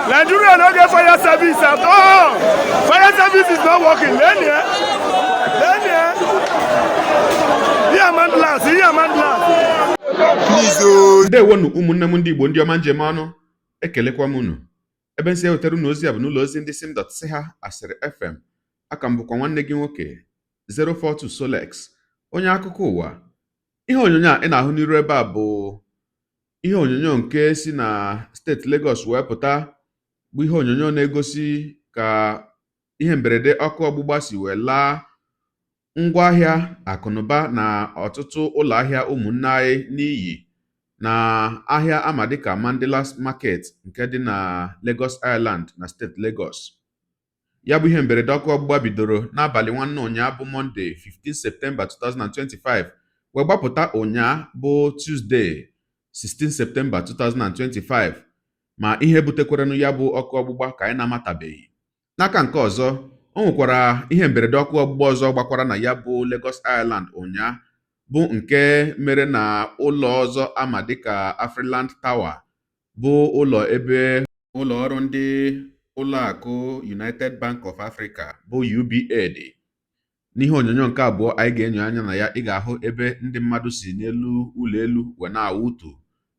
Nigeria no get fire service at all. Fire service is not working. Here, please ndewonu ụmụnne m ndị Igbo ndị ọma njem ọnụ ekelekwa m unu ebe nsị ewetara unu ozi a bụ n'ụlọ ozi ndị sim.si ha asịrị FM aka m bụkwa nwanne gị nwoke 042 Solex onye akụkọ ụwa. Ihe onyonyo a ị na-ahụ n'iru ebe a bụ ihe onyonyo nke si na steeti Lagos wee pụta, bụ ihe onyonyo na-egosi ka ihe mberede ọkụ ọgbụgba si wee laa ngwaahịa akụnụba na ọtụtụ ụlọ ahịa ụmụnne anyị n'iyi na ahịa ama dịka Mandela's Market nke dị na Lagos Island na steeti Lagos. Ya bụ ihe mberede ọkụ ọgbụgba bidoro n'abalị nwanne ụnyaahụ bụ Monday 15 September 2025 wee gbapụta ụnyaahụ bụ Tuesday 16 September 2025, ma ihe butekwaranụ ya bụ ọkụ ọgbụgba ka anyị na-amatabeghị. N'aka nke ọzọ, o nwekwara ihe mberede ọkụ ọgbụgba ọzọ gbakwara na ya bụ Lagos Island ụnyaahụ, bụ nke mere na ụlọ ọzọ ama dịka Afriland Tower, bụ ụlọ ebe ụlọ ọrụ ndị ụlọakụ United Bank of Africa bụ UBA dị. N'ihe onyonyo nke abụọ anyị ga-enyo anya na ya, ị ga-ahụ ebe ndị mmadụ si n'elu ụlọ elu wee na-awụtu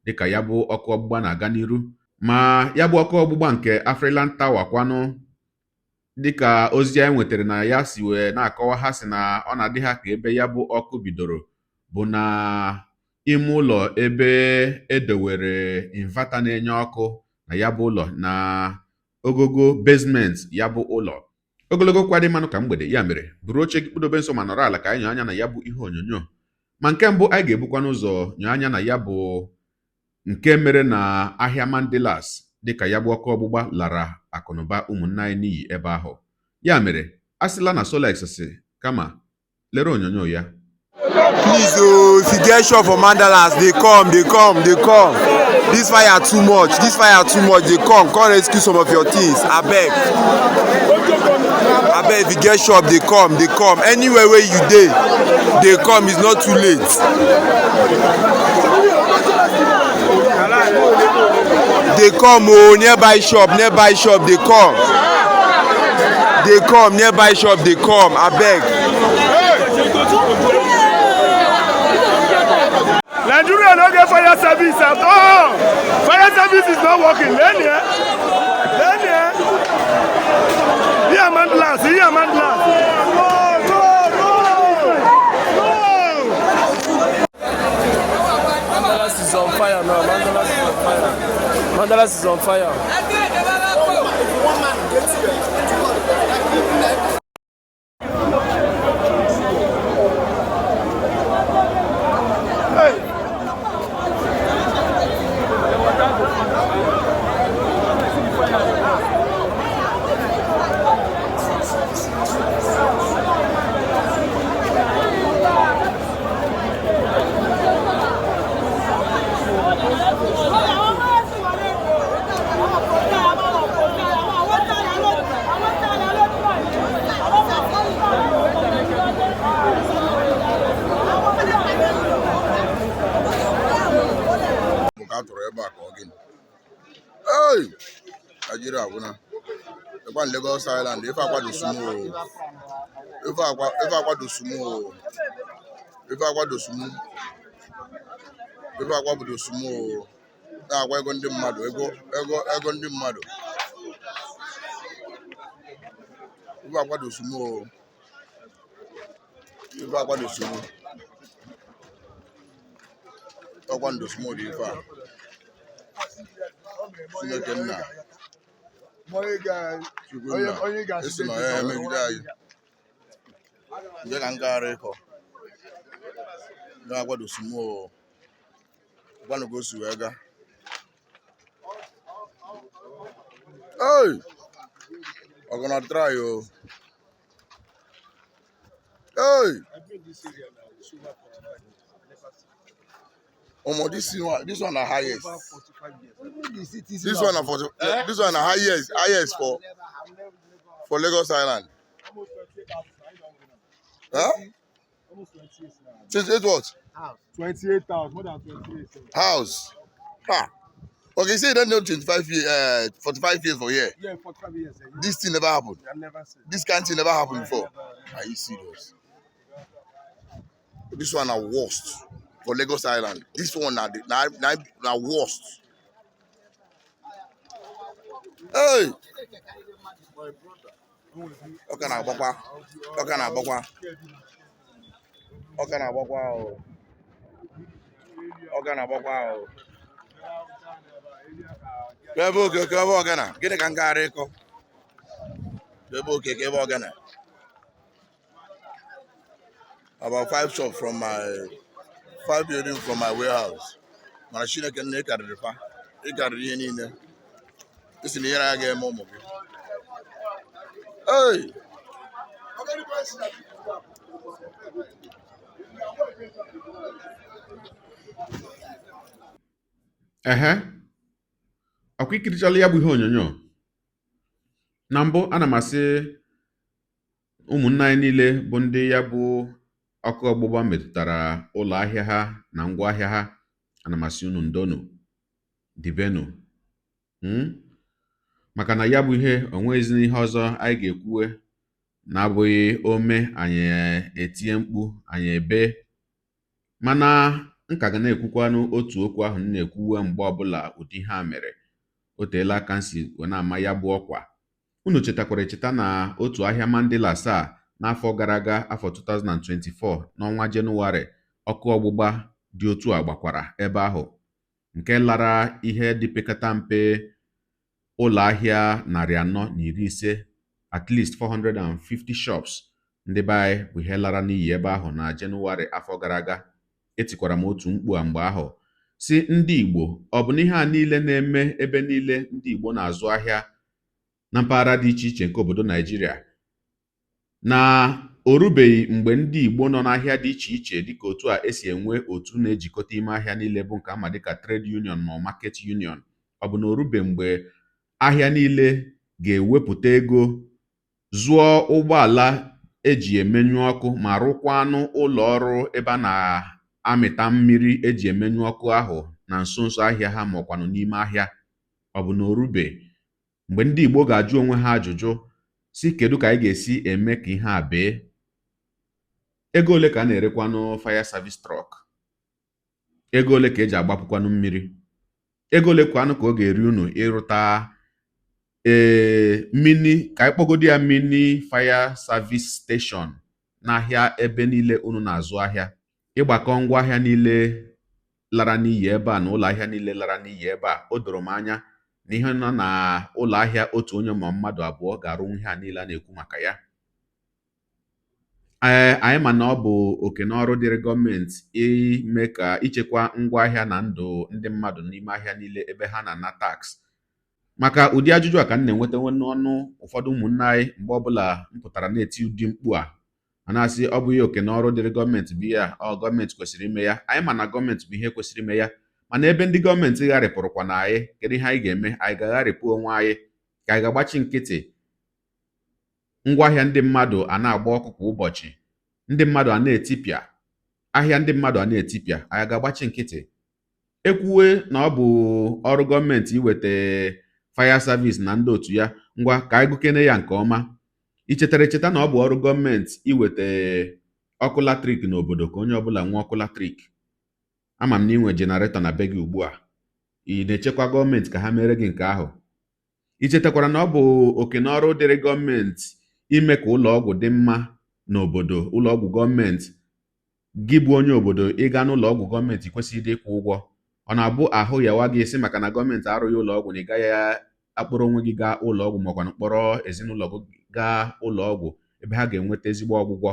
dịka ya bụ ọkụ ọgbụgba na-aga n'iru. Ma ya bụ ọkụ ọgbụgba nke Afriland Tower kwanụ, dịka ozi anyị nwetara na ya si wee na-akọwa, ha si na ọ na-adị ha ka ebe ya bụ ọkụ bidoro bụ na ime ụlọ ebe edowere inverter na-enye ọkụ na ya bụ ụlọ, na ogogo basement ya bụ ụlọ. Ogologo kwadị mmanụ ka mgbede, ya mere buru oche gị kpụdobe nso ma nọrọ ala ka anyị nyoo anya na ya bụ ihe onyonyo. Ma nke mbụ anyị ga-ebukwa n'ụzọ nyoo anya na ya bụ nke mere na ahịa Mandela's, dịka ya bụ ọkụ ọgbụgba lara akụnụba ụmụnne anyị n'iyi ebe ahụ. Ya mere a sịla na Solex si kama lere onyonyo ya. Please, if you get shop for Mandela's, they come. This fire too much. They come rescue some of your things. Abeg, if you get shop, they come. Anywhere where you dey, they come. It's not too late. They come, nearby shop, they come. Nearby shop, they come. Abeg. Nigeria no get fire service at all. Fire service is not working. Here, Mandela's. Mandela's is on fire now. Mandela's is on fire. Nigeria abụna ekwa Lagos Island ife akwado sumo na-agwa ego ndị mmadụ ego ndị mmadụ ife akwado sumo ọkwa ndụ sumo dị ife a Chineke nna esi na ya emegide anyị ndị ka ngagharị ịkọ na-akwado sumo gwanụgo si wee ga ọgọna try o this one na highest. This one na highest for Lagos Island. Huh? Since it what? 28,000, more than 28,000. House. Ha. Okay, say you don't know 25 years, 45 years for here. Yeah, 45 years. This thing never happened. I've never seen. This kind of thing never happened before. Are you serious? This one are worst for Lagos Island. This one are worst. Hey! Okay, now, Bokwa. Okay, now, Bokwa. Okay, now, Bokwa. Okay, now, Bokwa. Kebo ogana. Gini kan gare ko. Kebo ogana. About 5 shops from my 5 buildings from my warehouse. Machine can make a refa. It got any in there. This in the area again, Momo. Hey! Ọkwa ikirichala ya bụ ihe onyonyo. Na mbụ ana m asị ụmụnne anyị niile bụ ndị ya bụ ọkụ ọgbụgba metụtara ụlọ ahịa ha na ngwa ahịa ha. Ana m asị unu ndonu dibenu maka na ya bụ ihe onweghịzi ihe ọzọ anyị ga-ekwuwe na-abụghị ome anyị etinye mkpu anyị ebe. Mana nka ga na-ekwukwanụ otu okwu ahụ m na-ekwuwe mgbe ọbụla ụdị ha mere. O teela aka nsi wee na-ama ya bụ ọkwa. Unu chetakwara echeta na otu ahịa Mandela 7 n'afọ gara aga, afọ 2024 n'ọnwa Jenụwarị, ọkụ ọgbụgba dị otu a gbakwara ebe ahụ, nke lara ihe dị pekata mpe ụlọ ahịa 450, at least 450 shops ndị be anyị bụ ihe lara n'iyi ebe ahụ na Jenụwarị afọ gara aga. Etikwara m otu mkpu a mgbe ahụ si ndị Igbo, ọ bụ na ihe a niile na-eme ebe niile ndị Igbo na-azụ ahịa na mpaghara dị iche iche nke obodo Naijiria, na o rubeghị mgbe ndị Igbo nọ n'ahịa dị iche iche dịka otu a esi enwe otu na-ejikọta ime ahịa niile bụ nke ama dịka trade union ma market union. Ọ bụ na o rubeghị mgbe ahịa niile ga-ewepụta ego zụọ ụgbọala eji emenyụ ọkụ ma rụkwanụ ụlọ ọrụ ebe a na-amịta mmiri eji emenyụ ọkụ ahụ na nso nso ahịa ha ma ọkwanụ n'ime ahịa. Ọ bụ na o rubeghị mgbe ndị Igbo ga-ajụ onwe ha ajụjụ si kedu ka anyị ga-esi eme ka ihe a bee. Ego ole ka a na-erekwanụ fire service truck? Ego ole ka eji agbapụkwanụ mmiri? Ego ole kwanụ ka ọ ga-eri unu ịrụta mini, ka anyị kpọgodo ya mini fire service station n'ahịa ebe niile unu na-azụ ahịa? Ịgbakọ ngwa ahịa niile lara n'iyi ebe a na ụlọ ahịa niile lara n'iyi ebe a, o doro m anya na ihe nọ na ụlọ ahịa otu onye ma mmadụ abụọ ga-arụ ihe a niile a na-ekwu maka ya. Anyị ma na ọ bụ oke n'ọrụ dịrị gọọmenti ime ka ichekwa ngwa ahịa na ndụ ndị mmadụ n'ime ahịa niile ebe ha na-ana tax. Maka ụdị ajụjụ a ka m na-enweta n'ọnụ ụfọdụ ụmụnne anyị mgbe ọbụla m pụtara na-eti ụdị mkpu a na-asị ọ bụ ihe oke n'ọrụ dịrị gọọmenti bụ ya, ọ gọọmenti kwesịrị ime ya. Anyị ma na gọọmenti bụ ihe kwesịrị ime ya, mana ebe ndị gọọmenti gharịpụrụkwa na anyị, kedu ihe anyị ga-eme? Anyị ga-agharịpụ onwe anyị ka anyị ga-agbachi nkịtị? Ngwaahịa ndị mmadụ a na-agba ọkụ kwa ụbọchị, ndị mmadụ a na-etipịa, ahịa ndị mmadụ a na-etipịa, anyị ga-agbachi nkịtị? Ekwuwe na ọ bụ ọrụ gọọmenti iweta fire service na ndị otu ya, ngwa ka anyị gụkene ya nke ọma. Ichetara echeta na ọ bụ ọrụ gọọmenti iweta ọkụ latrik n'obodo ka onye ọbụla nwee ọkụ latrik. Ama m na inwe jenaretọ na be gị ugbu a, ị na-echekwa gọọmenti ka ha mere gị nke ahụ? Ichetakwara na ọ bụ oke n'ọrụ dịrị gọọmenti ime ka ụlọ ọgwụ dị mma n'obodo, ụlọ ọgwụ gọọmenti. Gị bụ onye obodo, ịga n'ụlọ ọgwụ gọọmenti kwesịrị ịkwụ ụgwọ. Ọ na-abụ ahụ yawa gị esi maka na gọọmenti arụghị ụlọ ọgwụ na ị gaghị akpọrọ onwe gị gaa ụlọ ọgwụ ma ọkwa kpọrọ ezinụlọ gị gaa ụlọ ọgwụ ebe ha ga-enweta ezigbo ọgwụgwọ.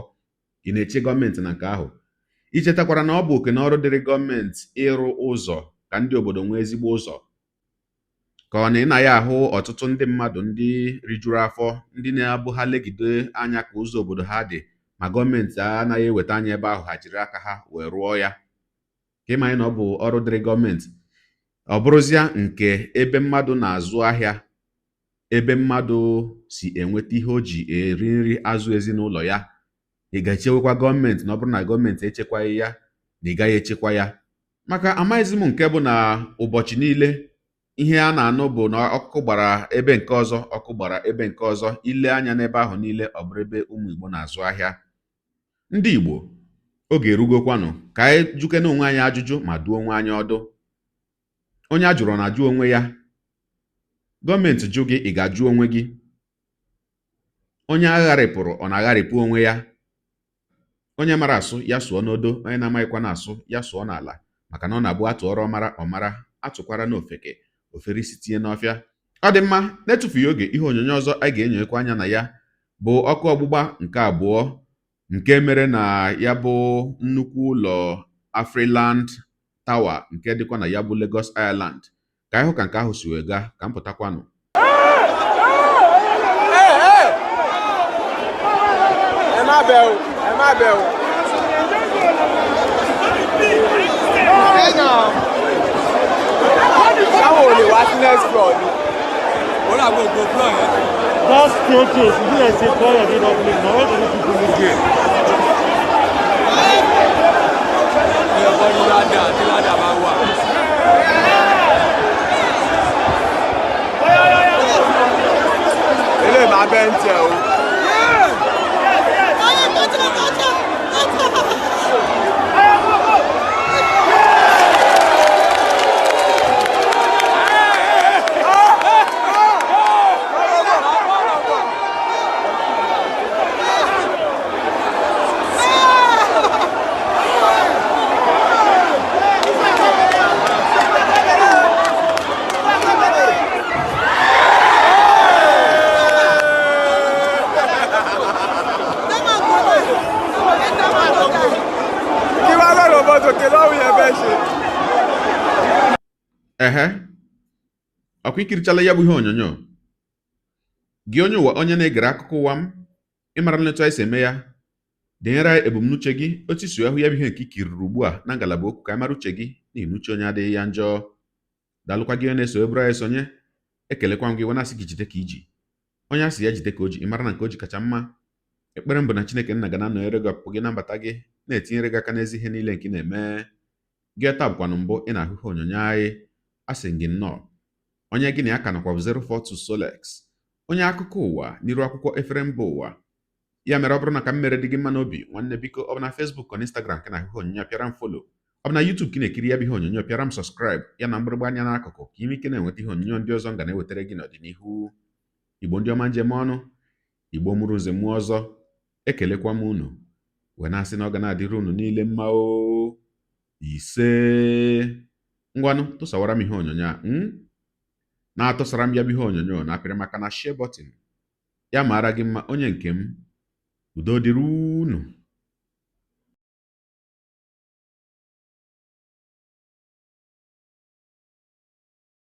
Ị na-eche gọọmenti na nke ahụ? Ichetakwara na ọ bụ oke n'ọrụ dịrị gọọmenti ịrụ ụzọ ka ndị obodo nwee ezigbo ụzọ. Ka ọ na ị naghị ahụ ọtụtụ ndị mmadụ ndị rijuru afọ, ndị na-abụ ha legide anya ka ụzọ obodo ha dị, ma gọọmenti anaghị eweta anya ebe ahụ ha jiri aka ha wee rụọ ya. Ka ịma anyị na ọ bụ ọrụ dịrị gọọmenti, ọ bụrụzia nke ebe mmadụ na-azụ ahịa, ebe mmadụ si enweta ihe o ji eri nri azụ ezinụlọ ya. Ị ga-echekwa gọọmenti na ọ bụrụ na gọọmenti echekwaghị ya na ị gaghị echekwa ya? Maka amaghịzi m nke bụ na ụbọchị niile ihe a na-anụ bụ na ọkụ gbara ebe nke ọzọ, ọkụ gbara ebe nke ọzọ. Ile anya n'ebe ahụ niile ọ bụrụ ebe ụmụ Igbo na-azụ ahịa. Ndị Igbo, oge erugokwanụ ka anyị jukene onwe anyị ajụjụ ma duo onwe anyị ọdụ. Onye a jụrụ na-ajụ onwe ya. Gọọmenti jụ gị, ị ga-ajụ onwe gị. Onye agharịpụrụ ọ na-agharịpụ onwe ya. Onye mara asụ ya sụọ n'odo, onye na-amaghịkwa na-asụ ya sụọ n'ala, maka na ọ na-abụ atụọrọ ọmara ọmara, atụkwara n'ofeke, ofere isi tinye n'ọfịa. Ọ dị mma, na-etufughị oge, ihe onyonyo ọzọ anyị ga-enyekwa anya na ya bụ ọkụ ọgbụgba nke abụọ nke mere na ya bụ nnukwu ụlọ Afriland Tower nke dịkwa na ya bụ Lagos Island. Ka anyị hụ ka nke ahụ si wee gaa, ka m pụtakwanụ. That's staircase. You didn't say call your name opening. Now all the people live here. Ele ma bente o. Ọkwa ikirichala ya bụ ihe onyonyo. Gị onye ụwa, onye na-egere akụkọ ụwa m, ịmara nletu anyị si eme ya, denyere anyị ebumnuche gị, otu isi ahụ ya bụ ihe nke ikiriri ugbu a na ngalaba okwu, ka anyị mara uche gị n'ihi na uche onye adịghị ya njọ. Daalụkwa gị onye na-eso eburu anyị sonye. Ekelekwa m gị, wena asị gị jide ka iji. Onye asị ya jide ka o ji, ịmara na nke o ji kacha mma. Ekpere m bụ na Chineke nna ga na-anọnyere gị ọpụpụ gị na mbata gị, na-etinyere gị aka n'ezi ihe niile nke ị na-eme. Gị taa bụkwanụ mbụ ị na-ahụ ihe onyonyo anyị, asị gị nnọọ. Onye gị na ya ka nọkwa bụ 042 Solex, onye akụkọ ụwa n'iru akwụkwọ efere mba ụwa. Ya mere, ọ bụrụ na ka m mere dị gị mma n'obi, nwanne biko, ọ bụ na Facebook na Instagram ka na-ahụ onyonyo, pịara m folo. Ọ bụ na YouTube ka na-ekiri ya bụ ihe onyonyo, pịara m sọskraịb ya na mgbịrịgba anya n'akụkụ, ka ime ike na-enweta ihe onyonyo ndị ọzọ nga na-ewetara gị n'ọdịnihu. Igbo ndị ọma njem ọnụ, Igbo mụrụ nze mụọ ọzọ, ekelekwa m unu, wee na-asị na ọ ga na-adịrị unu niile mma o. Ise ngwanụ tụsawara m ihe onyonyo a na-atụsara m ya bụ ihe onyonyo na-apịrị maka na share button ya mara gị mma, onye nke m. Udo dịrị unu.